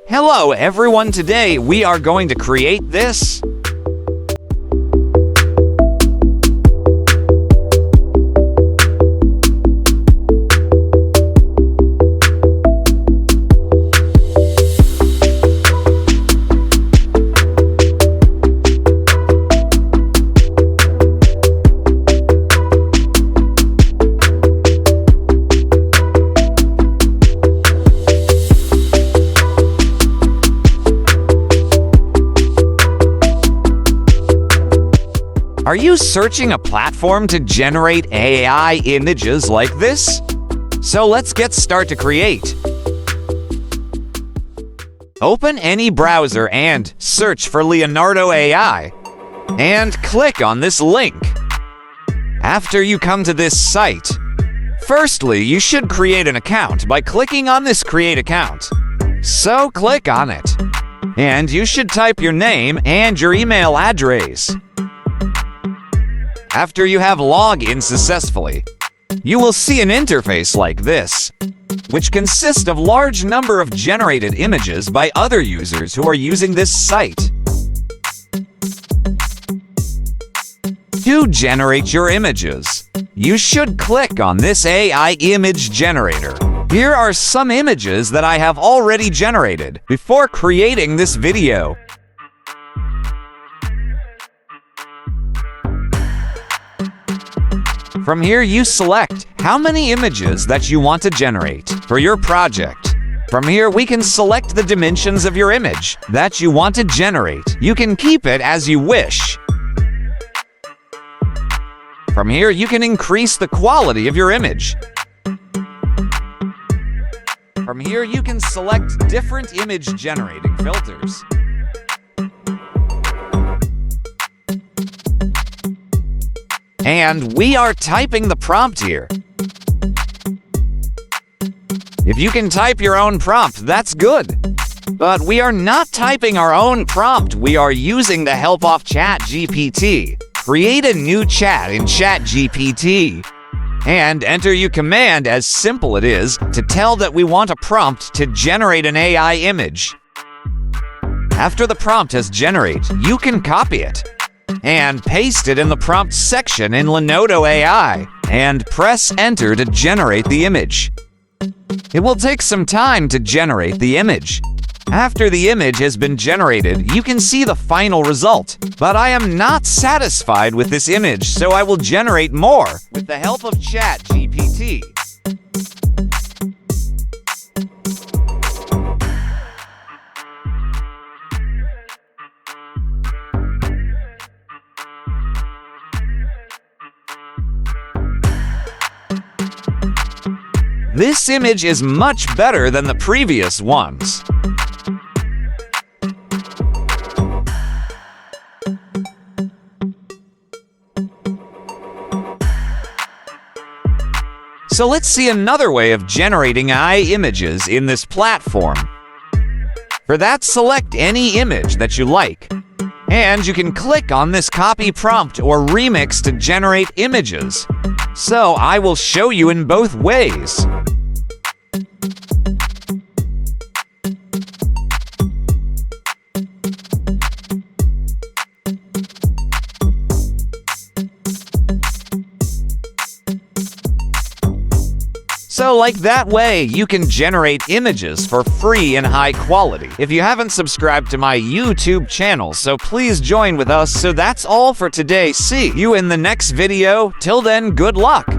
Hello everyone, today we are going to create this. Are you searching a platform to generate AI images like this? So let's get started to create. Open any browser and search for Leando AI, and click on this link. After you come to this site, firstly, you should create an account by clicking on this Create Account. So click on it, and you should type your name and your email address. After you have logged in successfully, you will see an interface like this, which consists of large number of generated images by other users who are using this site. To generate your images, you should click on this AI image generator. Here are some images that I have already generated before creating this video. From here, you select how many images that you want to generate for your project. From here, we can select the dimensions of your image that you want to generate. You can keep it as you wish. From here, you can increase the quality of your image. From here, you can select different image generating filters. And we are typing the prompt here. If you can type your own prompt, that's good. But we are not typing our own prompt. We are using the help of ChatGPT. Create a new chat in ChatGPT and enter your command as simple it is to tell that we want a prompt to generate an AI image. After the prompt has generated, you can copy it and paste it in the prompt section in Leando AI, and press enter to generate the image. It will take some time to generate the image. After the image has been generated, you can see the final result. But I am not satisfied with this image, so I will generate more with the help of ChatGPT. This image is much better than the previous ones. So let's see another way of generating AI images in this platform. For that, select any image that you like, and you can click on this copy prompt or remix to generate images. So I will show you in both ways. So like that way, you can generate images for free and high quality. If you haven't subscribed to my YouTube channel, so please join with us. So that's all for today. See you in the next video. Till then, good luck.